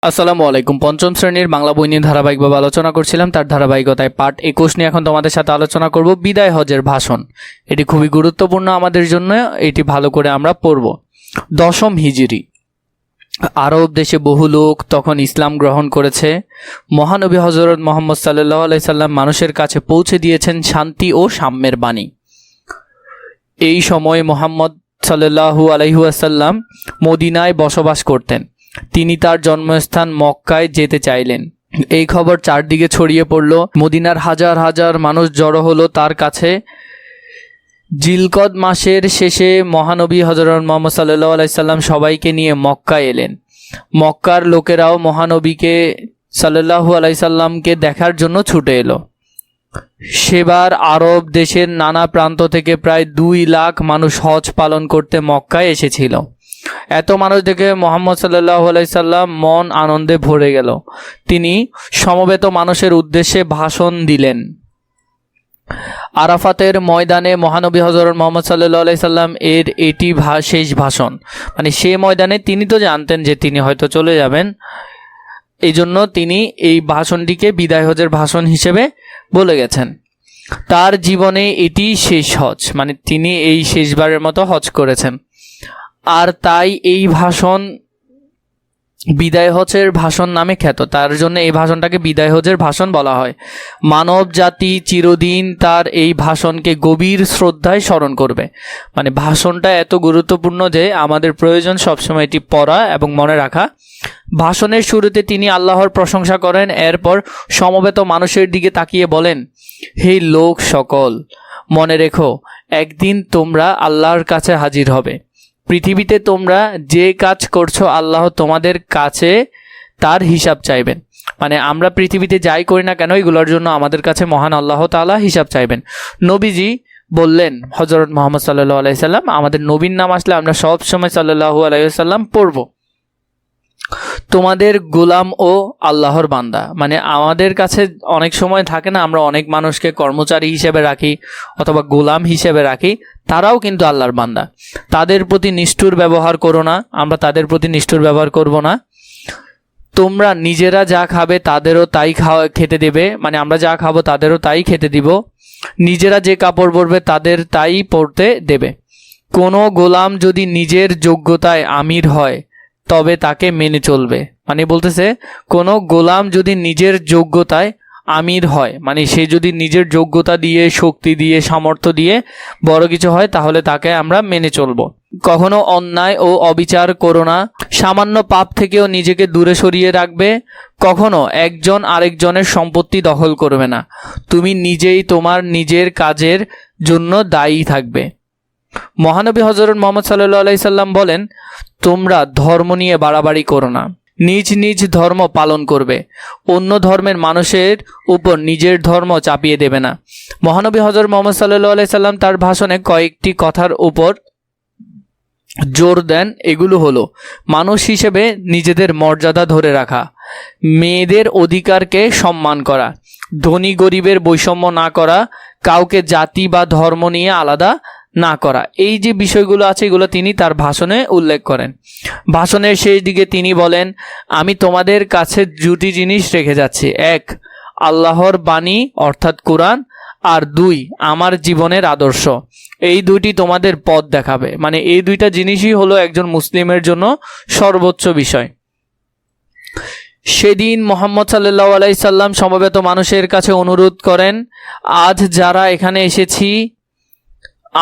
আসসালামু আলাইকুম। পঞ্চম শ্রেণীর বাংলা বই নিয়ে ধারাবাহিকভাবে আলোচনা করছিলাম, তার ধারাবাহিকতায় পার্ট 21 নিয়ে এখন তোমাদের সাথে আলোচনা করব। বিদায় হজের ভাষণ, এটি খুবই গুরুত্বপূর্ণ আমাদের জন্য, এটি ভালো করে আমরা পড়ব। দশম হিজরি, আরব দেশে বহু লোক তখন ইসলাম গ্রহণ করেছে। মহানবী হজরত মোহাম্মদ সাল্লাল্লাহু আলাইহি সাল্লাম মানুষের কাছে পৌঁছে দিয়েছেন শান্তি ও সাম্যের বাণী। এই সময় মোহাম্মদ সাল্লাল্লাহু আলাইহি ওয়াসাল্লাম মদিনায় বসবাস করতেন। তিনি তার জন্মস্থান মক্কায় যেতে চাইলেন। এই খবর চারদিকে ছড়িয়ে পড়ল। মদিনার হাজার হাজার মানুষ জড়ো হলো তার কাছে। জিলকদ মাসের শেষে মহানবী হযরত মুহাম্মদ সাল্লাল্লাহু আলাইহি সাল্লাম সবাইকে নিয়ে মক্কায় এলেন। মক্কার লোকেরাও মহানবীকে সাল্লাল্লাহু আলাইহি সাল্লামকে দেখার জন্য ছুটে এলো। সেবার আরব দেশের নানা প্রান্ত থেকে প্রায় 2 লাখ মানুষ হজ পালন করতে মক্কায় এসেছিল। এত মানুষ দেখে মুহাম্মদ সাল্লাল্লাহু আলাইহি সাল্লাম মন আনন্দে ভরে গেল। তিনি সমবেত মানুষের উদ্দেশ্যে ভাষণ দিলেন। আরাফাতের ময়দানে মহানবী হযরত মুহাম্মদ সাল্লাল্লাহু আলাইহি সাল্লাম এটি শেষ ভাষণ। মানে সে ময়দানে তিনি তো জানতেন যে তিনি হয়তো চলে যাবেন, এই জন্য তিনি এই ভাষণটিকে বিদায় হজের ভাষণ হিসেবে বলে গেছেন। তার জীবনে এটি শেষ হজ, মানে তিনি এই শেষবারের মতো হজ করেছেন। আর তাই এই ভাষণ বিদায় হজের ভাষণ নামে খ্যাত। তার জন্য এই ভাষণটাকে বিদায় হজের ভাষণ বলা হয়। মানব জাতি চিরদিন তার এই ভাষণকে গভীর শ্রদ্ধায় স্মরণ করবে। মানে ভাষণটা এত গুরুত্বপূর্ণ যে আমাদের প্রয়োজন সবসময় এটি পড়া এবং মনে রাখা। ভাষণের শুরুতে তিনি আল্লাহর প্রশংসা করেন। এরপর সমবেত মানুষের দিকে তাকিয়ে বলেন, হে লোক সকল, মনে রেখো একদিন তোমরা আল্লাহর কাছে হাজির হবে। পৃথিবীতে তোমরা যে কাজ করছো আল্লাহ তোমাদের কাছে তার হিসাব চাইবেন। মানে আমরা পৃথিবীতে যাই করি না কেন এগুলোর জন্য আমাদের কাছে মহান আল্লাহ তাআলা হিসাব চাইবেন। নবীজি বললেন, হযরত মুহাম্মদ সাল্লাল্লাহু আলাইহি সাল্লাম, আমাদের নবীর নাম আসলে আমরা সব সময় সাল্লাল্লাহু আলাইহি সাল্লাম পড়ব। তোমাদের গোলাম ও আল্লাহর বান্দা। মানে আমাদের কাছে অনেক সময় থাকে না, আমরা অনেক মানুষকে কর্মচারী হিসেবে রাখি অথবা গোলাম হিসেবে রাখি, তারাও কিন্তু আল্লাহর বান্দা। তাদের প্রতি নিষ্ঠুর ব্যবহার করো না, আমরা তাদের প্রতি নিষ্ঠুর ব্যবহার করব না। তোমরা নিজেরা যা খাবে তাদেরও তাই খেতে দেবে, মানে আমরা যা খাবো তাদেরও তাই খেতে দিব। নিজেরা যে কাপড় পরবে তাদের তাই পরতে দেবে। কোনো গোলাম যদি নিজের যোগ্যতায় আমির হয় তবে তাকে মেনে চলবে। মানে বলতেছে কোনো গোলাম যদি নিজের যোগ্যতায় আমির হয়, মানে সে যদি নিজের যোগ্যতা দিয়ে, শক্তি দিয়ে, সামর্থ্য দিয়ে বড় কিছু হয়, তাহলে তাকে আমরা মেনে চলব। কখনো অন্যায় ও অবিচার করো না। সামান্য পাপ থেকেও নিজেকে দূরে সরিয়ে রাখবে। কখনো একজন আরেকজনের সম্পত্তি দখল করবে না। তুমি নিজেই তোমার নিজের কাজের জন্য দায়ী থাকবে। মহানবী হযরত মুহাম্মদ সাল্লাল্লাহু আলাইহি সাল্লাম বলেন, তোমরা ধর্ম নিয়ে বাড়াবাড়ি করো না। নিজ নিজ ধর্ম পালন করবে। অন্য ধর্মের মানুষের উপর নিজের ধর্ম চাপিয়ে দেবে না। মহানবী হযরত মুহাম্মদ সাল্লাল্লাহু আলাইহি সাল্লাম তার ভাষণে কয়েকটি কথার উপর জোর দেন। এগুলো হলো, মানুষ হিসেবে নিজেদের মর্যাদা ধরে রাখা, মেয়েদের অধিকারকে সম্মান করা, ধনী গরিবের বৈষম্য না করা, কাউকে জাতি বা ধর্ম নিয়ে আলাদা না করা। এই যে বিষয়গুলো আছে এগুলো তিনি তার ভাষণে উল্লেখ করেন। ভাষণের শেষ দিকে তিনি বলেন, আমি তোমাদের কাছে 2টি জিনিস রেখে যাচ্ছি। 1, আল্লাহর বাণী অর্থাৎ কোরআন, আর 2, আমার জীবনের আদর্শ। এই 2টি তোমাদের পথ দেখাবে। মানে এই 2টা জিনিসই হলো একজন মুসলিমের জন্য সর্বোচ্চ বিষয়। সেদিন মুহাম্মদ সাল্লাল্লাহু আলাইহি সাল্লাম সমবেত মানুষের কাছে অনুরোধ করেন, আজ যারা এখানে এসেছি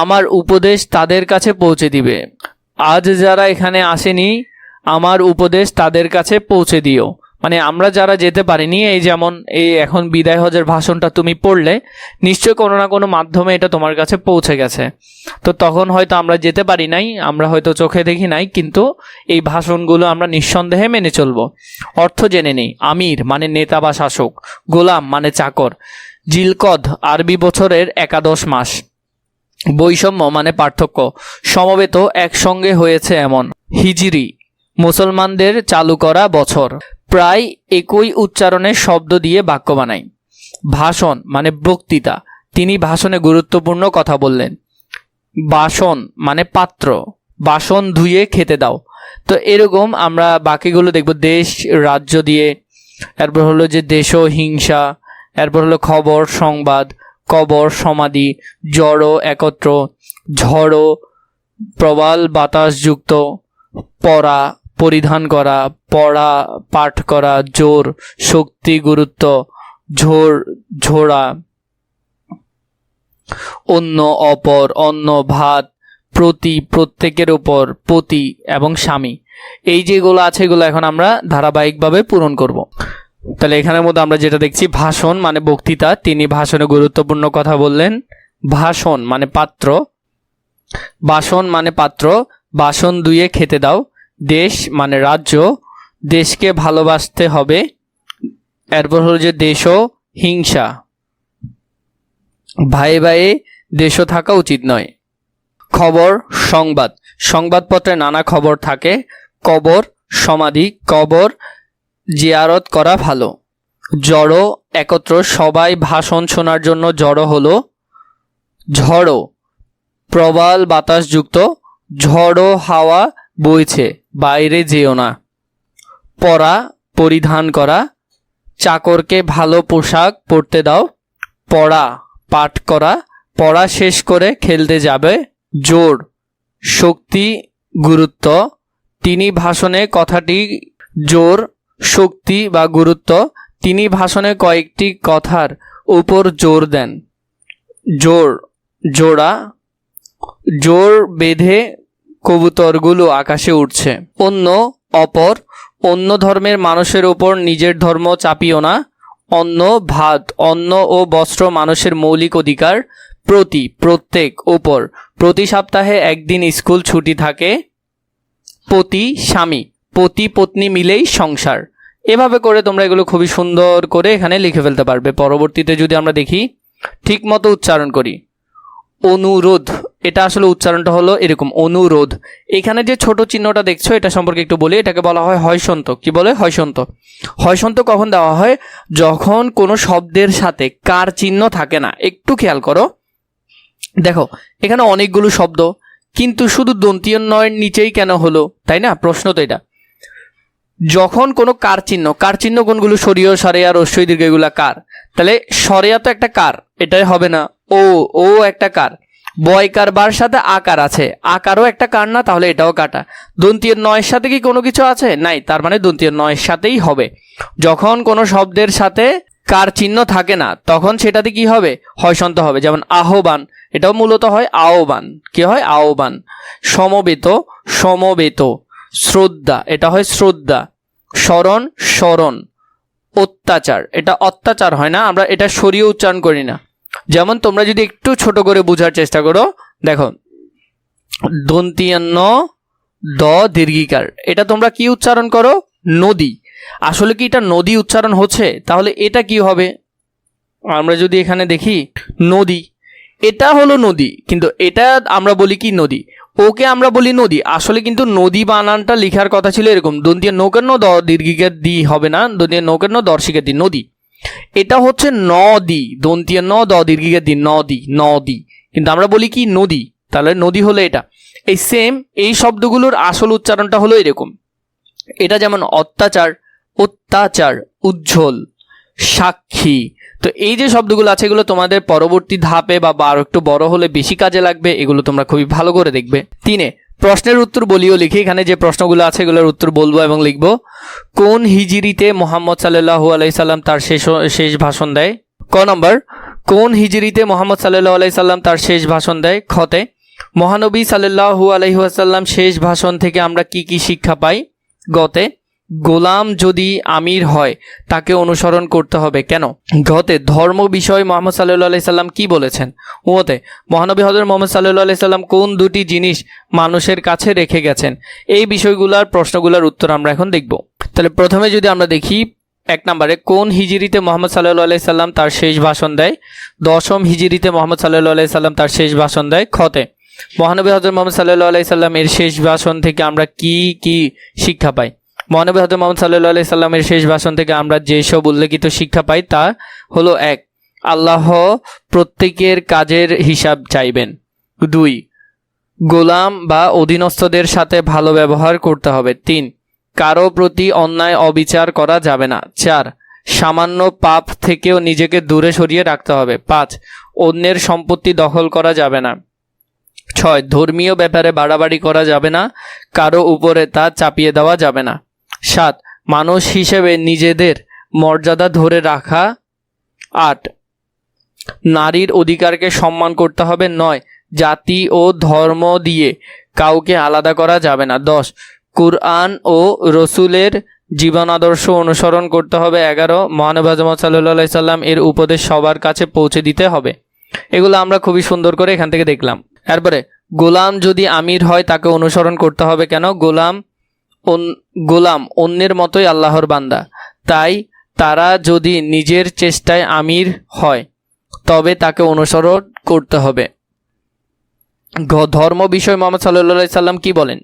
আমার উপদেশ তাদের কাছে পৌঁছে দিবে। আজ যারা এখানে আসেনি আমার উপদেশ তাদের কাছে পৌঁছে দিও। মানে আমরা যারা যেতে পারিনি, এই যেমন এই এখন বিদায় হজের ভাষণটা তুমি পড়লে, নিশ্চয় কোনো না কোনো মাধ্যমে এটা তোমার কাছে পৌঁছে গেছে। তো তখন হয়তো আমরা যেতে পারি নাই, আমরা হয়তো চোখে দেখি নাই, কিন্তু এই ভাষণগুলো আমরা নিঃসন্দেহে মেনে চলব। অর্থ জেনে নেই। আমির মানে নেতা বা শাসক, গোলাম মানে চাকর। জিলকদ আরবি বছরের 11 মাস। বৈষম্য মানে পার্থক্য। সমবেত একসঙ্গে হয়েছে এমন। হিজরি মুসলমানদের চালু করা বছর। প্রায় একই উচ্চারণের শব্দ দিয়ে বাক্য বানাই। ভাষণ মানে বক্তৃতা, তিনি ভাষণে গুরুত্বপূর্ণ কথা বললেন। বাসন মানে পাত্র, বাসন ধুয়ে খেতে দাও। তো এরকম আমরা বাকিগুলো দেখব দেশ রাজ্য দিয়ে, এরপর হলো যে দেশ হিংসা, এরপর হলো খবর সংবাদ, কবর সমাধি, জড় একত্র, ঝড়ো প্রবাল বাতাসযুক্ত, পরা পরিধান করা, পড়া পাঠ করা, জোর শক্তি গুরুত্ব, ঝোড়া অন্য অপর, অন্য ভাত, প্রতি প্রত্যেকের উপর, পতি এবং স্বামী। এই যেগুলো আছে এগুলো এখন আমরা ধারাবাহিকভাবে পূরণ করব। তাহলে এখানের মধ্যে আমরা যেটা দেখছি, ভাষণ মানে বক্তৃতা, তিনি ভাষণে গুরুত্বপূর্ণ কথা বললেন। ভাষণ মানে পাত্র, বাসন মানে পাত্র, বাসন ধুয়ে খেতে দাও। দেশ মানে রাজ্য, দেশকে ভালোবাসতে হবে। এরপর হলো যে দেশও হিংসা, ভাই ভাইয়ে দেশও থাকা উচিত নয়। খবর সংবাদ, সংবাদপত্রে নানা খবর থাকে। কবর সমাধি, কবর জিয়ারত করা ভালো। জড়ো একত্র, সবাই ভাষণ শোনার জন্য জড়ো হলো। ঝড়ো প্রবাল বাতাসযুক্ত, ঝড়ো হাওয়া বইছে, বাইরে যেও না। পরা পরিধান করা, চাকরকে ভালো পোশাক পরতে দাও। পড়া পাঠ করা, পড়া শেষ করে খেলতে যাবে। জোর শক্তি গুরুত্ব, তিনি ভাষণে কথাটি জোর শক্তি বা গুরুত্ব, তিনি ভাষণে কয়েকটি কথার উপর জোর দেন। জোর জোড়া, জোর বেঁধে কবুতরগুলো আকাশে উঠছে। অন্য অপর, অন্য ধর্মের মানুষের উপর নিজের ধর্ম চাপিও না। অন্ন ভাত, অন্ন ও বস্ত্র মানুষের মৌলিক অধিকার। প্রতি প্রত্যেক, উপর, প্রতি সপ্তাহে একদিন স্কুল ছুটি থাকে। পতি স্বামী, পতি পত্নী মিলেই সংসার। এভাবে করে তোমরা এগুলো খুবই সুন্দর করে এখানে লিখে ফেলতে পারবে। পরবর্তীতে যদি আমরা দেখি, ঠিক মতো উচ্চারণ করি। অনুরোধ, এটা আসলে উচ্চারণটা হলো এরকম, অনুরোধ। এখানে যে ছোট চিহ্নটা দেখছো এটা সম্পর্কে একটু বলি, এটাকে বলা হয় হয়সন্ত। কি বলে? হয়সন্ত। হয়সন্ত কখন দেওয়া হয়? যখন কোনো শব্দের সাথে কার চিহ্ন থাকে না। একটু খেয়াল করো, দেখো এখানে অনেকগুলো শব্দ, কিন্তু শুধু দন্তীয় নয়ের নিচেই কেন হলো, তাই না? প্রশ্ন তো এটা। যখন কোনো কার চিহ্ন কোনগুলো? সরিয় সরেয়া রস্যই দীর্ঘ, এগুলা কার। তাহলে সরেয়া তো একটা কার, এটাই হবে না। ও একটা কার। বয়কার বার সাথে আকার আছে, আকারও একটা কার না, তাহলে এটাও কাটা। দন্তীয় নয়ের সাথে কি কোনো কিছু আছে? নাই, তার মানে দন্তীয় নয়ের সাথেই হবে। যখন কোনো শব্দের সাথে কার চিহ্ন থাকে না তখন সেটাতে কি হবে? হয়সন্ত হবে। যেমন আহ্বান, এটাও মূলত হয় আহ্বান। কি হয়? আহ্বান। সমবেত, সমবেত। শ্রদ্ধা, এটা হয় শ্রদ্ধা। স্মরণ, স্মরণ। অত্যাচার, এটা অত্যাচার হয় না, আমরা এটা সরিয়ে উচ্চারণ করি না। যেমন তোমরা যদি একটু ছোট করে বোঝার চেষ্টা করো, দেখো দন্তিয়ান্ন দ দীর্ঘিকার, এটা তোমরা কি উচ্চারণ করো? নদী। আসলে কি এটা নদী উচ্চারণ হচ্ছে? তাহলে এটা কি হবে? আমরা যদি এখানে দেখি নদী, এটা হলো নদী, কিন্তু এটা আমরা বলি কি? নদী। ওকে আমরা বলি নদী। আসলে কিন্তু নদী বানানটা লেখার কথা ছিল এরকম, দন্তীয় নৌকার ন দ দীর্ঘিকার দি হবে না, দন্তীয় নৌকার ন দর্শিকার দি, নদী। এটা হচ্ছে নদী, দন্তীয় ন দ দীর্ঘিকার দি, নদী, নদী। কিন্তু আমরা বলি কি? নদী। তাহলে নদী হলো এটা। এই সেম এই শব্দগুলোর আসল উচ্চারণটা হলো এরকম। এটা যেমন অত্যাচার, অত্যাচার, উজ্জ্বল, সাক্ষী। তো এই যে শব্দগুলো আছে এগুলো তোমাদের পরবর্তী ধাপে বা আরো একটু বড় হলে বেশি কাজে লাগবে, এগুলো তোমরা খুবই ভালো করে দেখবে। 3 প্রশ্নের উত্তর বলিও লিখি। এখানে যে প্রশ্নগুলো আছে এগুলোর উত্তর বলবো এবং লিখবো। কোন হিজরিতে মোহাম্মদ সাল্লাল্লাহু আলাইহি সাল্লাম তার শেষ ভাষণ দেয়? ক নম্বর, কোন হিজরিতে মোহাম্মদ সাল্লাল্লাহু আলাইহি সাল্লাম তার শেষ ভাষণ দেয়? খতে, মহানবী সাল্লাল্লাহু আলাইহি ওয়াসাল্লাম শেষ ভাষণ থেকে আমরা কি কি শিক্ষা পাই? গতে, গোলাম যদি আমির হয় তাকে অনুসরণ করতে হবে কেন? ঘতে, ধর্ম বিষয়ে মোহাম্মদ সাল্লাল্লাহু আলাইহি সাল্লাম কি বলেছেন? ওতে, মহানবী হযরত মুহাম্মদ সাল্লাল্লাহু আলাইহি সাল্লাম কোন দুটি জিনিস মানুষের কাছে রেখে গেছেন? এই বিষয়গুলোর প্রশ্নগুলোর উত্তর আমরা এখন দেখব। তাহলে প্রথমে যদি আমরা দেখি 1 নম্বরে, কোন হিজরিতে মোহাম্মদ সাল্লাল্লাহু আলাইহি সাল্লাম তার শেষ ভাষণ দেয়? 10ম হিজরিতে মোহাম্মদ সাল্লাল্লাহু আলাইহি সাল্লাম তার শেষ ভাষণ দেয়। খতে, মহানবী হযরত মুহাম্মদ সাল্লাল্লাহু আলাইহি সাল্লাম এর শেষ ভাষণ থেকে আমরা কি কি শিক্ষা পাই? মহানবী হযরত মুহাম্মদ সাল্লাল্লাহু আলাইহি সাল্লামের শেষ ভাষণ থেকে আমরা যেসব উল্লেখিত শিক্ষা পাই তা হলো: 1, আল্লাহ প্রত্যেকের কাজের হিসাব চাইবেন। 2, গোলাম বা অধীনস্থদের সাথে ভালো ব্যবহার করতে হবে। 3, কারো প্রতি অন্যায় অবিচার করা যাবে না। 4, সামান্য পাপ থেকেও নিজেকে দূরে সরিয়ে রাখতে হবে। 5, অন্যের সম্পত্তি দখল করা যাবে না। 6, ধর্মীয় ব্যাপারে বাড়াবাড়ি করা যাবে না, কারো উপরে তা চাপিয়ে দেওয়া যাবে না। 7, মানুষ হিসেবে নিজেদের মর্যাদা ধরে রাখা। 8, নারীর অধিকারকে সম্মান করতে হবে। 9, জাতি ও ধর্ম দিয়ে কাউকে আলাদা করা যাবে না। 10, কুরআন ও রসুলের জীবন আদর্শ অনুসরণ করতে হবে। 11, মহানবী মুহাম্মদ সাল্লাল্লাহু আলাইহি সাল্লাম এর উপদেশ সবার কাছে পৌঁছে দিতে হবে। এগুলো আমরা খুবই সুন্দর করে এখান থেকে দেখলাম। এরপরে গোলাম যদি আমির হয় তাকে অনুসরণ করতে হবে কেন? গোলাম অন্যের মতোই আল্লাহর বান্দা, তাই তারা যদি নিজের চেষ্টায় আমির হয় তবে তাকে অনুসরণ করতে হবে। ধর্ম বিষয় মুহাম্মদ সাল্লাল্লাহু আলাইহি সাল্লাম কি বলেন?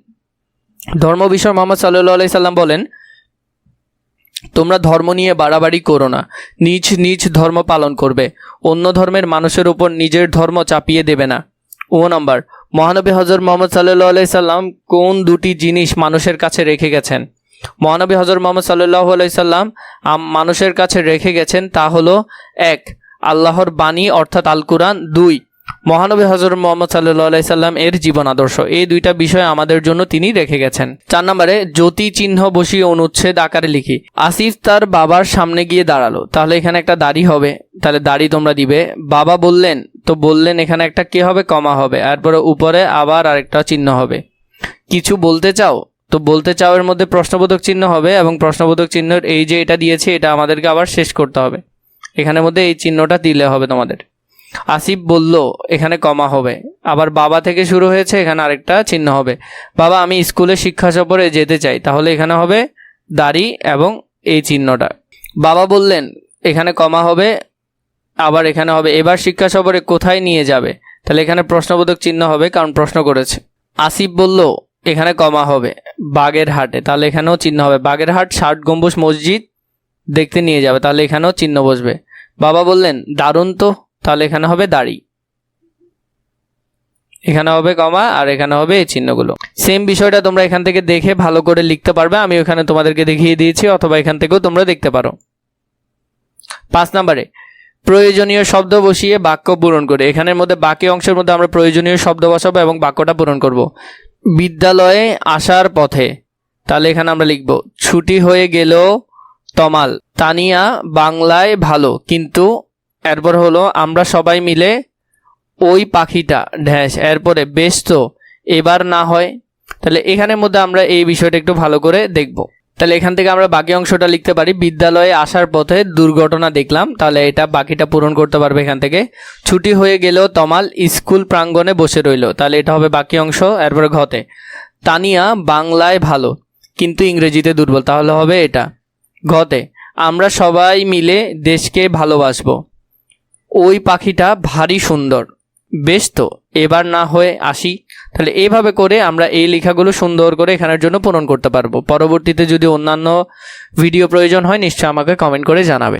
ধর্ম বিষয় মুহাম্মদ সাল্লাল্লাহু আলাইহি সাল্লাম বলেন, তোমরা ধর্ম নিয়ে বাড়াবাড়ি করো না, নিজ নিজ ধর্ম পালন করবে, অন্য ধর্মের মানুষের উপর নিজের ধর্ম চাপিয়ে দেবে না। 9, মহানবী হযরত মুহাম্মদ সাল্লাল্লাহু আলাইহি সাল্লাম কোন দুটি জিনিস মানুষের কাছে রেখে গেছেন? মহানবী হযরত মুহাম্মদ সাল্লাল্লাহু আলাইহি সাল্লাম মানুষের কাছে রেখে গেছেন তা হলো 1, আল্লাহর বাণী অর্থাৎ আল কুরআন। 2, মহানবী হযরত মুহাম্মদ সাল্লাল্লাহু আলাইহি সাল্লাম এর জীবন আদর্শ। এই দুইটা বিষয় আমাদের জন্য তিনি রেখে গেছেন। 4 নম্বরে জ্যোতি চিহ্ন বসিয়ে অনুচ্ছেদ আকারে লিখি। আসিফ তার বাবার সামনে গিয়ে দাঁড়ালো, তাহলে এখানে একটা দাড়ি হবে, তাহলে দাড়ি তোমরা দিবে। বাবা বললেন, তো বললেন এখানে একটা কি হবে? কমা হবে। এরপরে উপরে আবার আরেকটা চিহ্ন হবে। কিছু বলতে চাও, তো বলতে চাও এর মধ্যে প্রশ্নবোধক চিহ্ন হবে, এবং প্রশ্নবোধক চিহ্নের এই যে এটা দিয়েছে এটা আমাদেরকে আবার শেষ করতে হবে। এখানের মধ্যে এই চিহ্নটা দিলে হবে তোমাদের। আসিফ বলল, এখানে কমা হবে। আবার বাবা থেকে শুরু হয়েছে, এখানে আরেকটা চিহ্ন হবে। বাবা আমি স্কুলে শিক্ষা সফরে যেতে চাই, তাহলে এখানে হবে দাড়ি এবং এই চিহ্নটা। বাবা বললেন, এখানে কমা হবে, আবার এখানে হবে এবার শিক্ষা সফরে কোথায় নিয়ে যাবে, তাহলে এখানে প্রশ্নবোধক চিহ্ন হবে কারণ প্রশ্ন করেছে। আসিফ বলল, এখানে কমা হবে বাগেরহাটে, তাহলে এখানেও চিহ্ন হবে। বাগেরহাট 60 গম্বুজ মসজিদ দেখতে নিয়ে যাবে, তাহলে এখানেও চিহ্ন বসবে। বাবা বললেন, দারুণ তো, তাহলে এখানে হবে দাড়ি, এখানে হবে কমা, আর এখানে হবে এই চিহ্নগুলো। সেম বিষয়টা তোমরা এখান থেকে দেখে ভালো করে লিখতে পারবে, আমি ওখানে তোমাদেরকে দেখিয়ে দিয়েছি, অথবা এখান থেকেও তোমরা দেখতে পারো। 5 নম্বরে প্রয়োজনীয় শব্দ বসিয়ে বাক্য পূরণ করে। এখানের মধ্যে বাকি অংশের মধ্যে আমরা প্রয়োজনীয় শব্দ বসাবো এবং বাক্যটা পূরণ করব। বিদ্যালয়ে আসার পথে, তাহলে এখানে আমরা লিখব ছুটি হয়ে গেল তমাল, তানিয়া বাংলায় ভালো, কিন্তু এরপর হলো আমরা সবাই মিলে ওই পাখিটা ঢ্যাস, এরপরে বেশ তো এবার না হয়। তাহলে এখানের মধ্যে আমরা এই বিষয়টা একটু ভালো করে দেখব। তাহলে এখান থেকে আমরা বাকি অংশটা লিখতে পারি, বিদ্যালয়ে আসার পথে দুর্ঘটনা দেখলাম, তাহলে এটা বাকিটা পূরণ করতে পারবে এখান থেকে। ছুটি হয়ে গেলেও তমাল স্কুল প্রাঙ্গণে বসে রইল, তাহলে এটা হবে বাকি অংশ। এরপরে ঘতে তানিয়া বাংলায় ভালো কিন্তু ইংরেজিতে দুর্বল, তাহলে হবে এটা। ঘতে আমরা সবাই মিলে দেশকে ভালোবাসবো, ওই পাখিটা ভারী সুন্দর, বেশ তো এবার না হয়ে আসি। তাহলে এইভাবে করে আমরা এই লেখাগুলো সুন্দর করে এখানের জন্য পূরণ করতে পারবো। পরবর্তীতে যদি অন্যান্য ভিডিও প্রয়োজন হয় নিশ্চয়ই আমাকে কমেন্ট করে জানাবে।